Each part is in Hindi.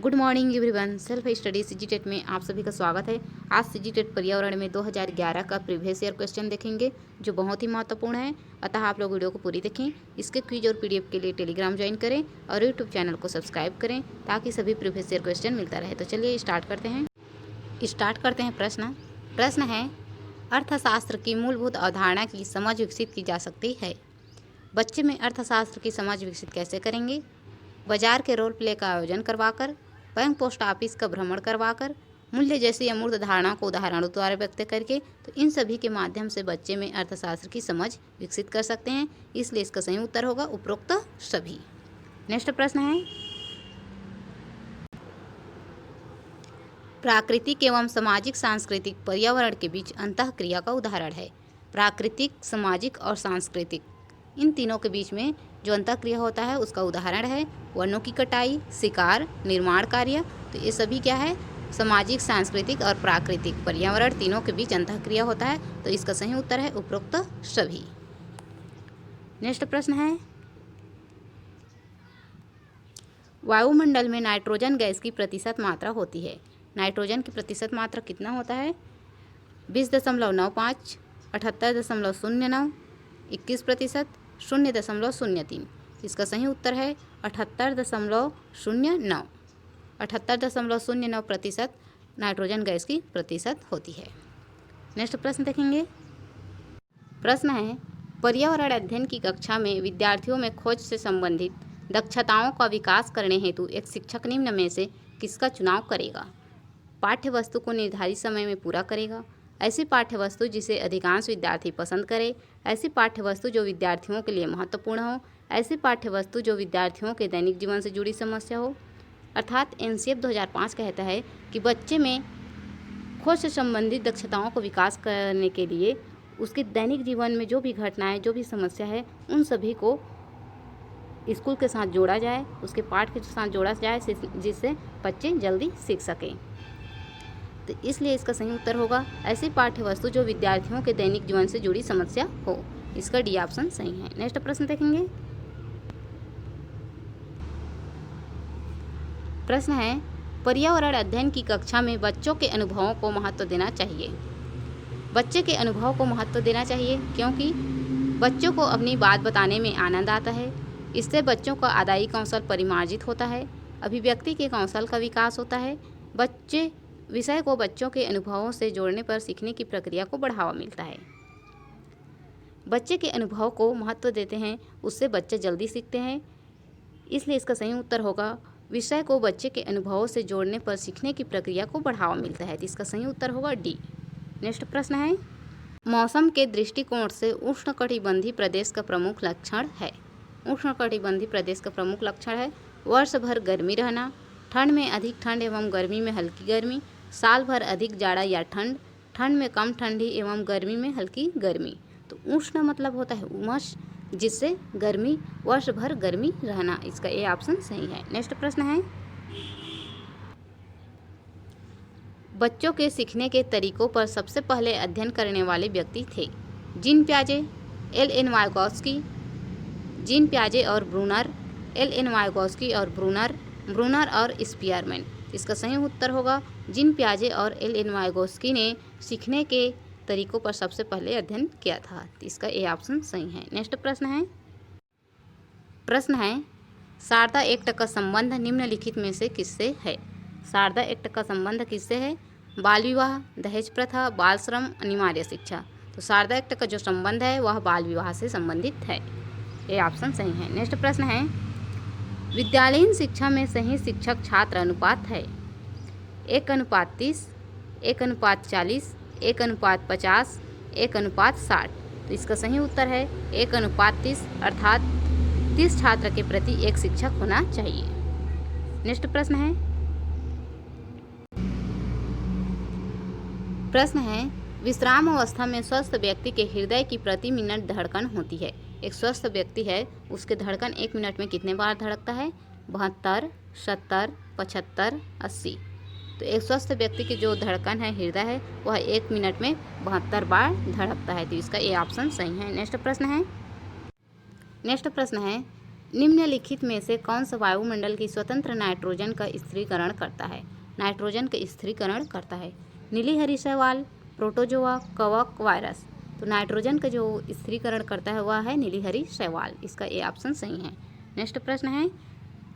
Good morning everyone. Self study CG TET में आप सभी का स्वागत है। आज सीजीटेट पर्यावरण में 2011 का प्रीवियस ईयर क्वेश्चन देखेंगे जो बहुत ही महत्वपूर्ण है, अतः आप लोग वीडियो को पूरी देखें। इसके क्विज और पीडीएफ के लिए टेलीग्राम ज्वाइन करें और यूट्यूब चैनल को सब्सक्राइब करें ताकि सभी प्रीवियस ईयर क्वेश्चन मिलता रहे। तो चलिए स्टार्ट करते हैं। प्रश्न है, अर्थशास्त्र की मूलभूत अवधारणा की समझ विकसित की जा सकती है। बच्चे में अर्थशास्त्र की समझ विकसित कैसे करेंगे? बाजार के रोल प्ले का आयोजन करवाकर, बैंक पोस्ट ऑफिस का भ्रमण करवाकर, मूल्य जैसी अमूर्त धारणा को उदाहरणों द्वारा व्यक्त करके। तो इन सभी के माध्यम से बच्चे में अर्थशास्त्र की समझ विकसित कर सकते हैं, इसलिए इसका सही उत्तर होगा उपरोक्त सभी। नेक्स्ट प्रश्न है, प्राकृतिक एवं सामाजिक सांस्कृतिक पर्यावरण के बीच अंतःक्रिया का उदाहरण है। प्राकृतिक, सामाजिक और सांस्कृतिक, इन तीनों के बीच में जो अंतःक्रिया होता है उसका उदाहरण है वनों की कटाई, शिकार, निर्माण कार्य। तो ये सभी क्या है? सामाजिक, सांस्कृतिक और प्राकृतिक पर्यावरण तीनों के बीच अंतःक्रिया होता है, तो इसका सही उत्तर है उपरोक्त सभी। नेक्स्ट प्रश्न है, वायुमंडल में नाइट्रोजन गैस की प्रतिशत मात्रा होती है। नाइट्रोजन की प्रतिशत मात्रा कितना होता है? 20.95, 78.09, 21%, 0.03। इसका सही उत्तर है 78.09। 78.09% नाइट्रोजन गैस की प्रतिशत होती है। नेक्स्ट प्रश्न देखेंगे। प्रश्न है, पर्यावरण अध्ययन की कक्षा में विद्यार्थियों में खोज से संबंधित दक्षताओं का विकास करने हेतु एक शिक्षक निम्न में से किसका चुनाव करेगा? पाठ्य वस्तु को निर्धारित समय में पूरा करेगा, ऐसी पाठ्य वस्तु जिसे अधिकांश विद्यार्थी पसंद करे, ऐसी पाठ्य वस्तु जो विद्यार्थियों के लिए महत्वपूर्ण हो, ऐसी पाठ्य वस्तु जो विद्यार्थियों के दैनिक जीवन से जुड़ी समस्या हो। अर्थात एनसीएफ 2005 कहता है कि बच्चे में खोज से संबंधित दक्षताओं को विकास करने के लिए उसके दैनिक जीवन में जो भी घटनाएं, जो भी समस्या है, उन सभी को स्कूल के साथ जोड़ा जाए, उसके पाठ के साथ जोड़ा जाए, जिससे बच्चे जल्दी सीख सकें। तो इसलिए इसका सही उत्तर होगा ऐसी पाठ्य वस्तु जो विद्यार्थियों के दैनिक जीवन से जुड़ी समस्या हो। इसका डी ऑप्शन सही है। नेक्स्ट प्रश्न देखेंगे। प्रश्न है, पर्यावरण अध्ययन की कक्षा में बच्चों के अनुभवों को महत्व देना चाहिए। बच्चे के अनुभव को महत्व देना चाहिए क्योंकि बच्चों को अपनी बात बताने में आनंद आता है। इससे बच्चों का अदाई कौशल परिमार्जित होता है, अभिव्यक्ति के कौशल का विकास होता है। बच्चे विषय को बच्चों के अनुभवों से जोड़ने पर सीखने की प्रक्रिया को बढ़ावा मिलता है। बच्चे के अनुभव को महत्व देते हैं, उससे बच्चे जल्दी सीखते हैं, इसलिए इसका सही उत्तर होगा विषय को बच्चे के अनुभवों से जोड़ने पर सीखने की प्रक्रिया को बढ़ावा मिलता है। तो इसका सही उत्तर होगा डी। नेक्स्ट प्रश्न है, मौसम के दृष्टिकोण से उष्णकटिबंधीय प्रदेश का प्रमुख लक्षण है। उष्णकटिबंधीय प्रदेश का प्रमुख लक्षण है वर्ष भर गर्मी रहना, ठंड में अधिक ठंड एवं गर्मी में हल्की गर्मी, साल भर अधिक जाड़ा या ठंड, ठंड में कम ठंडी एवं गर्मी में हल्की गर्मी। तो उष्ण मतलब होता है उमस, जिससे गर्मी, वर्ष भर गर्मी रहना। इसका ए ऑप्शन सही है। नेक्स्ट प्रश्न है, बच्चों के सीखने के तरीकों पर सबसे पहले अध्ययन करने वाले व्यक्ति थे जीन प्याजे, एल.एन. वाइगोत्स्की, जीन प्याजे और ब्रूनर, एल.एन. वाइगोत्स्की और ब्रूनर और स्पीयरमैन। इसका सही उत्तर होगा जीन प्याजे और एल.एन. वाइगोत्स्की ने सीखने के तरीकों पर सबसे पहले अध्ययन किया था। इसका ए ऑप्शन सही है। नेक्स्ट प्रश्न है, शारदा एक्ट का संबंध निम्नलिखित में से किससे है? शारदा एक्ट का संबंध किससे है? बाल विवाह, दहेज प्रथा, बाल श्रम, अनिवार्य शिक्षा। तो शारदा एक्ट का जो संबंध है वह बाल विवाह से संबंधित है। ए ऑप्शन सही है। नेक्स्ट प्रश्न है, विद्यालयीन शिक्षा में सही शिक्षक छात्र अनुपात है 1:30, 1:40, 1:50, 1:60। तो इसका सही उत्तर है 1:30, अर्थात 30 छात्र के प्रति एक शिक्षक होना चाहिए। नेक्स्ट प्रश्न है, विश्राम अवस्था में स्वस्थ व्यक्ति के हृदय की प्रति मिनट धड़कन होती है। एक स्वस्थ व्यक्ति है, उसके धड़कन 1 मिनट में कितने बार धड़कता है? 72, 70, 75, 80। तो एक स्वस्थ व्यक्ति की जो धड़कन है, हृदय है, वह 1 मिनट में 72 बार धड़कता है। तो इसका ए ऑप्शन सही है। नेक्स्ट प्रश्न है, निम्नलिखित में से कौन सा वायुमंडल की स्वतंत्र नाइट्रोजन का स्थिरीकरण करता है? नाइट्रोजन का स्थिरीकरण करता है नीली हरी शैवाल, प्रोटोजोआ, कवक, वायरस। तो नाइट्रोजन का जो स्थिरीकरण करता है वह है नीली हरी शैवाल। इसका ए ऑप्शन सही है। नेक्स्ट प्रश्न है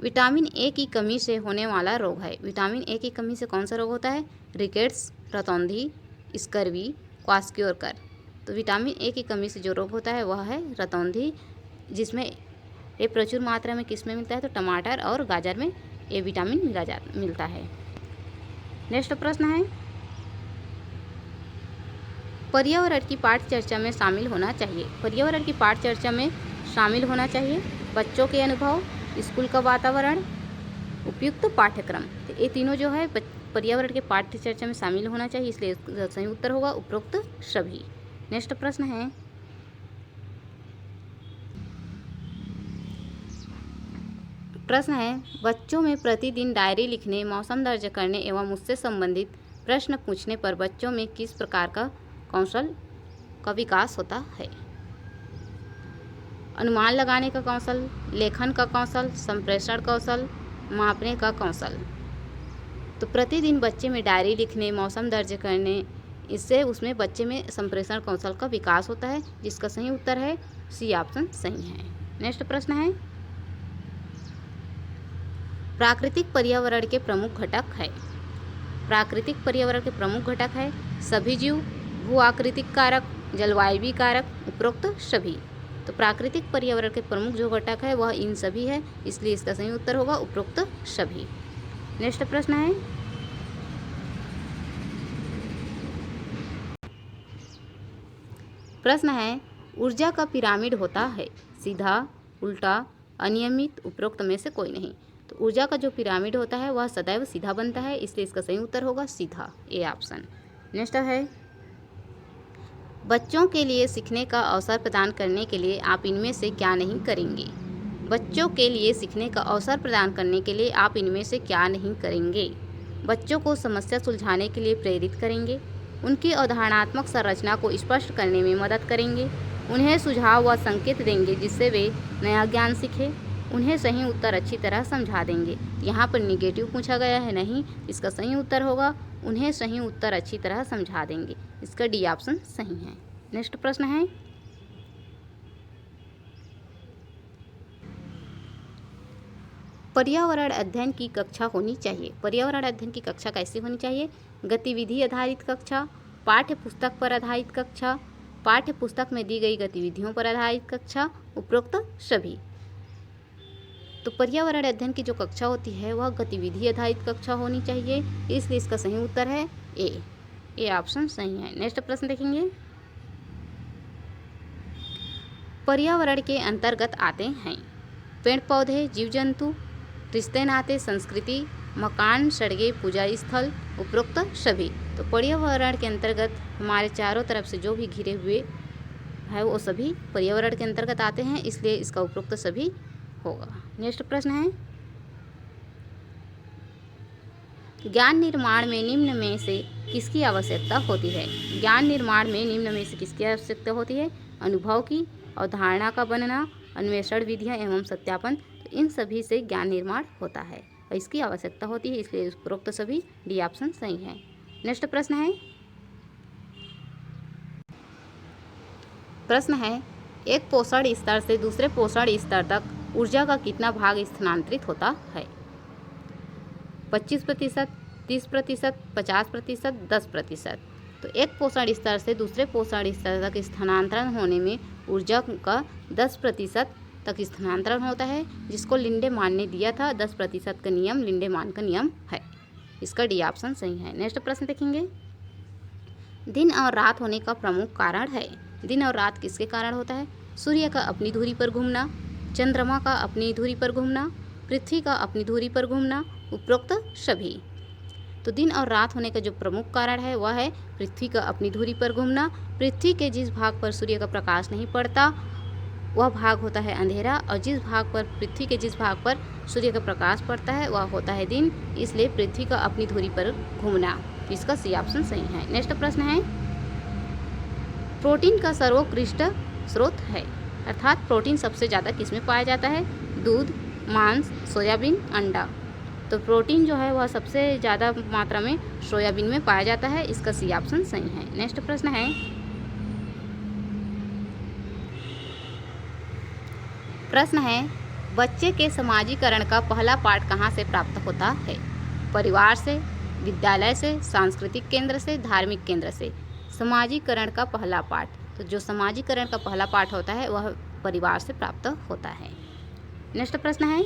विटामिन ए की कमी से होने वाला रोग है। विटामिन ए की कमी से कौन सा रोग होता है? रिकेट्स, रतौंधी, स्कर्वी, क्वास्क्योरकर। तो विटामिन ए की कमी से जो रोग होता है वह है रतौंधी, जिसमें ये प्रचुर मात्रा में किस में मिलता है? तो टमाटर और गाजर में ए विटामिन मिलता है। नेक्स्ट प्रश्न है पर्यावरण की पाठ चर्चा में शामिल होना चाहिए। पर्यावरण की पाठ चर्चा में शामिल होना चाहिए बच्चों के अनुभव, स्कूल का वातावरण, उपयुक्त पाठ्यक्रम। तो ये तीनों जो है पर्यावरण के पाठ्य चर्चा में शामिल होना चाहिए, इसलिए सही उत्तर होगा उपरोक्त सभी। नेक्स्ट प्रश्न है बच्चों में प्रतिदिन डायरी लिखने, मौसम दर्ज करने एवं उससे संबंधित प्रश्न पूछने पर बच्चों में किस प्रकार का कौशल का विकास होता है? अनुमान लगाने का कौशल, लेखन का कौशल, संप्रेषण कौशल, मापने का कौशल। तो प्रतिदिन बच्चे में डायरी लिखने, मौसम दर्ज करने, इससे उसमें बच्चे में संप्रेषण कौशल का विकास होता है, जिसका सही उत्तर है सी ऑप्शन सही है। नेक्स्ट प्रश्न है प्राकृतिक पर्यावरण के प्रमुख घटक है। प्राकृतिक पर्यावरण के प्रमुख घटक है सभी जीव, भू आकृतिक कारक, जलवायु कारक, उपरोक्त सभी। तो प्राकृतिक पर्यावरण के प्रमुख जो घटक है वह इन सभी है, इसलिए इसका सही उत्तर होगा उपरोक्त सभी। नेक्स्ट प्रश्न है ऊर्जा का पिरामिड होता है सीधा, उल्टा, अनियमित, उपरोक्त में से कोई नहीं। तो ऊर्जा का जो पिरामिड होता है वह सदैव सीधा बनता है, इसलिए इसका सही उत्तर होगा सीधा, ए ऑप्शन। नेक्स्ट है बच्चों के लिए सीखने का अवसर प्रदान करने के लिए आप इनमें से क्या नहीं करेंगे? बच्चों के लिए सीखने का अवसर प्रदान करने के लिए आप इनमें से क्या नहीं करेंगे? बच्चों को समस्या सुलझाने के लिए प्रेरित करेंगे, उनकी अवधारणात्मक संरचना को स्पष्ट करने में मदद करेंगे, उन्हें सुझाव व संकेत देंगे जिससे वे नया ज्ञान सीखें, उन्हें सही उत्तर अच्छी तरह समझा देंगे। यहाँ पर निगेटिव पूछा गया है, नहीं, इसका सही उत्तर होगा उन्हें सही उत्तर अच्छी तरह समझा देंगे। इसका डी ऑप्शन सही है। नेक्स्ट प्रश्न है पर्यावरण अध्ययन की कक्षा होनी चाहिए। पर्यावरण अध्ययन की कक्षा कैसी होनी चाहिए? गतिविधि आधारित कक्षा, पाठ्य पुस्तक पर आधारित कक्षा, पाठ्य पुस्तक में दी गई गतिविधियों पर आधारित कक्षा, उपरोक्त सभी। तो पर्यावरण अध्ययन की जो कक्षा होती है वह गतिविधि आधारित कक्षा होनी चाहिए, इसलिए इसका सही उत्तर है ए ऑप्शन सही है। नेक्स्ट प्रश्न देखेंगे पर्यावरण के अंतर्गत आते हैं पेड़ पौधे, जीव जंतु, रिश्ते नाते, संस्कृति, मकान, सड़कें, पूजा स्थल, उपरोक्त सभी। तो पर्यावरण के अंतर्गत हमारे चारों तरफ से जो भी घिरे हुए है वो सभी पर्यावरण के अंतर्गत आते हैं, इसलिए इसका उपरोक्त सभी होगा। नेक्स्ट प्रश्न है ज्ञान निर्माण में निम्न में से किसकी आवश्यकता होती है? ज्ञान निर्माण में निम्न में से किसकी आवश्यकता होती है? अनुभव की, अवधारणा का बनना, अन्वेषण विधियां एवं सत्यापन। तो इन सभी से ज्ञान निर्माण होता है और इसकी आवश्यकता होती है, इसलिए उपरोक्त सभी डी ऑप्शन सही है। नेक्स्ट प्रश्न है एक पोषण स्तर से दूसरे पोषण स्तर तक ऊर्जा का कितना भाग स्थानांतरित होता है? 25%, 30%, 50%, 10%। तो एक पोषण स्तर से दूसरे पोषण स्तर तक स्थानांतरण होने में ऊर्जा का 10% तक स्थानांतरण होता है, जिसको लिंडेमान ने दिया था। 10% का नियम लिंडेमान का नियम है, इसका डी ऑप्शन सही है। नेक्स्ट प्रश्न देखेंगे दिन और रात होने का प्रमुख कारण है। दिन और रात किसके कारण होता है? सूर्य का अपनी धुरी पर घूमना, चंद्रमा का अपनी धुरी पर घूमना, पृथ्वी का अपनी धुरी पर घूमना, उपरोक्त सभी। तो दिन और रात होने का जो प्रमुख कारण है वह है पृथ्वी का अपनी धुरी पर घूमना। पृथ्वी के जिस भाग पर सूर्य का प्रकाश नहीं पड़ता वह भाग होता है अंधेरा, और जिस भाग पर पृथ्वी के जिस भाग पर सूर्य का प्रकाश पड़ता है वह होता है दिन, इसलिए पृथ्वी का अपनी धुरी पर घूमना। इसका सी ऑप्शन सही है। नेक्स्ट प्रश्न है प्रोटीन का सर्वोत्कृष्ट स्रोत है, अर्थात प्रोटीन सबसे ज़्यादा किस में पाया जाता है? दूध, मांस, सोयाबीन, अंडा। तो प्रोटीन जो है वह सबसे ज़्यादा मात्रा में सोयाबीन में पाया जाता है। इसका सी ऑप्शन सही है। नेक्स्ट प्रश्न है, बच्चे के समाजीकरण का पहला पाठ कहाँ से प्राप्त होता है? परिवार से, विद्यालय से, सांस्कृतिक केंद्र से, धार्मिक केंद्र से। समाजीकरण का पहला पाठ, तो जो समाजीकरण का पहला पाठ होता है वह परिवार से प्राप्त होता है। नेक्स्ट प्रश्न है,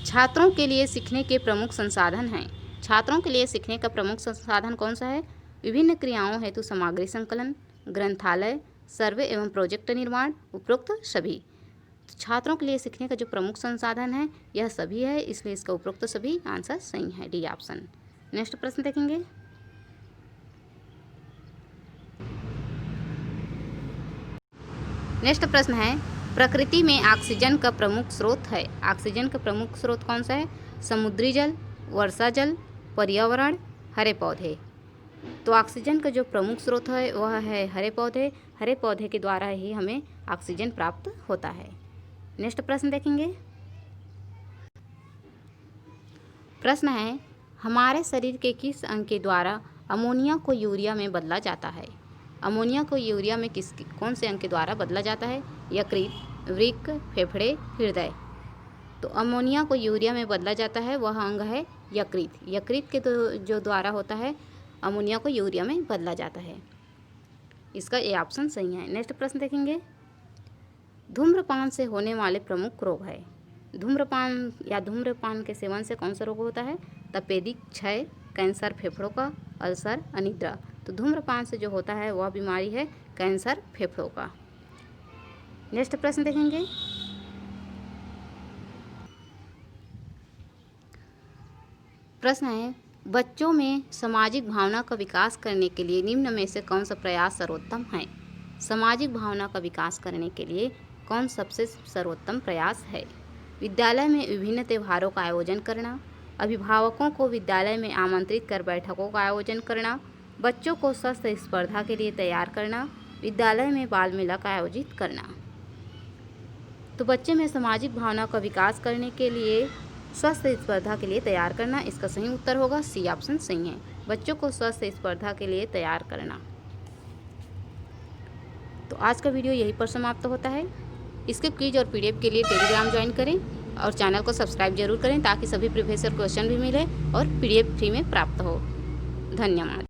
छात्रों के लिए सीखने के प्रमुख संसाधन हैं। छात्रों के लिए सीखने का प्रमुख संसाधन कौन सा है? विभिन्न क्रियाओं हेतु सामग्री संकलन, ग्रंथालय, सर्वे एवं प्रोजेक्ट निर्माण, उपरोक्त सभी। छात्रों के लिए सीखने का जो प्रमुख संसाधन है यह सभी है, इसलिए इसका उपरोक्त सभी आंसर सही है, डी ऑप्शन। नेक्स्ट प्रश्न देखेंगे, नेक्स्ट प्रश्न है, प्रकृति में ऑक्सीजन का प्रमुख स्रोत है। ऑक्सीजन का प्रमुख स्रोत कौन सा है? समुद्री जल, वर्षा जल, पर्यावरण, हरे पौधे। तो ऑक्सीजन का जो प्रमुख स्रोत है वह है हरे पौधे। हरे पौधे के द्वारा ही हमें ऑक्सीजन प्राप्त होता है। नेक्स्ट प्रश्न देखेंगे, प्रश्न है, हमारे शरीर के किस अंग के द्वारा अमोनिया को यूरिया में बदला जाता है? अमोनिया को यूरिया में कौन से अंग के द्वारा बदला जाता है? यकृत, वृक्क, फेफड़े, हृदय। तो अमोनिया को यूरिया में बदला जाता है वह अंग है यकृत। यकृत के जो द्वारा होता है अमोनिया को यूरिया में बदला जाता है। इसका ए ऑप्शन सही है। नेक्स्ट प्रश्न देखेंगे, धूम्रपान से होने वाले प्रमुख रोग है। धूम्रपान के सेवन से कौन सा रोग होता है? तपेदिक, क्षय, कैंसर फेफड़ों का, अल्सर, अनिद्रा। तो धूम्रपान से जो होता है वह बीमारी है कैंसर फेफड़ों का। नेक्स्ट प्रश्न देखेंगे, प्रश्न है, बच्चों में सामाजिक भावना का विकास करने के लिए निम्न में से कौन सा प्रयास सर्वोत्तम है? सामाजिक भावना का विकास करने के लिए कौन सबसे सर्वोत्तम प्रयास है? विद्यालय में विभिन्न त्योहारों का आयोजन करना, अभिभावकों को विद्यालय में आमंत्रित कर बैठकों का आयोजन करना, बच्चों को स्वस्थ स्पर्धा के लिए तैयार करना, विद्यालय में बाल मेला का आयोजित करना। तो बच्चे में सामाजिक भावना का विकास करने के लिए स्वस्थ स्पर्धा के लिए तैयार करना, इसका सही उत्तर होगा सी ऑप्शन सही है। बच्चों को स्वस्थ स्पर्धा के लिए तैयार करना। तो आज का वीडियो यहीं पर समाप्त होता है। इसके क्विज और पीडीएफ के लिए टेलीग्राम ज्वाइन करें और चैनल को सब्सक्राइब जरूर करें ताकि सभी प्रीवियस ईयर क्वेश्चन भी मिले और पीडीएफ फ्री में प्राप्त हो। धन्यवाद।